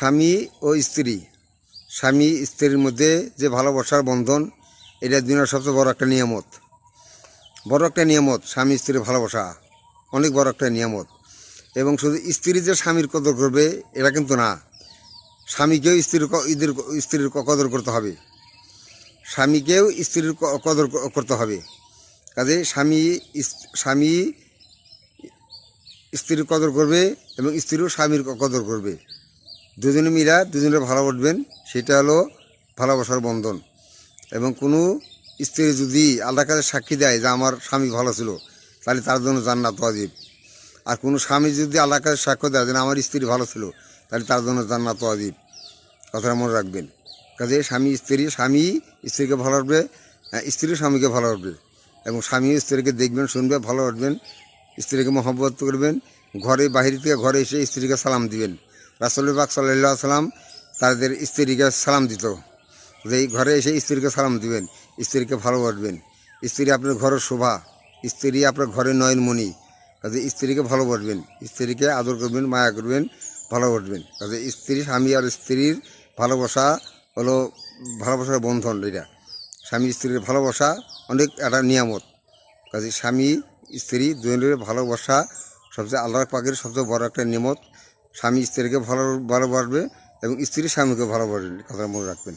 স্বামী ও স্ত্রী, স্বামী স্ত্রীর মধ্যে যে ভালোবাসার বন্ধন, এটা দুনিয়ার সবচেয়ে বড় একটা নিয়ামত। বড় একটা নিয়ামত স্বামী স্ত্রীর ভালোবাসা, অনেক বড় একটা নিয়ামত। এবং শুধু স্ত্রী যে স্বামীর কদর করবে এটা কিন্তু না, স্বামীকেও স্ত্রীর কদর করতে হবে, স্বামীকেও স্ত্রীর কদর করতে হবে। কাজে স্বামী স্ত্রীর কদর করবে এবং স্ত্রীও স্বামীর কদর করবে। দুজনে মিলা দুজনে ভালোবাসবেন, সেটা হলো ভালোবাসার বন্ধন। এবং কোনো স্ত্রী যদি আল্লাহর কাছে সাক্ষী দেয় যে আমার স্বামী ভালো ছিল, তাহলে তার জন্য জান্নাত ওয়াজিব। আর কোনো স্বামী যদি আল্লাহর কাছে সাক্ষ্য দেয় যে আমার স্ত্রী ভালো ছিল, তাহলে তার জন্য জান্নাত ওয়াজিব। কথাটা মনে রাখবেন। কাজে স্বামী স্ত্রীকে ভালোবাসবে, স্ত্রী স্বামীকে ভালোবাসবে। এবং স্বামী স্ত্রীকে দেখবেন, শুনবে, ভালোবাসবেন, স্ত্রীকে মহব্বত করবেন। ঘরে বাহির থেকে ঘরে এসে স্ত্রীকে সালাম দিবেন। রাসূল পাক সাল্লাল্লাহু আলাইহি ওয়াসাল্লাম তাদের স্ত্রীকে সালাম দিত, যে ঘরে এসে স্ত্রীকে সালাম দিবেন, স্ত্রীকে ভালোবাসবেন। স্ত্রী আপনার ঘরের শোভা, স্ত্রী আপনার ঘরের নয়নমণি। কাজে স্ত্রীকে ভালোবাসবেন, স্ত্রীকে আদর করবেন, মায়া করবেন, ভালোবাসবেন। কাজে স্বামী আর স্ত্রীর ভালোবাসা হলো ভালোবাসার বন্ধন। এটা স্বামী স্ত্রীর ভালোবাসা অনেক একটা নিয়ামত। কাজে স্বামী স্ত্রী দুজনের ভালোবাসা সবচেয়ে আল্লাহ পাকের সবচেয়ে বড় একটা নিয়ামত। স্বামী স্ত্রীকে ভালোবাসবে এবং স্ত্রী স্বামীকে ভালোবাসবেন, কথা মনে রাখবেন।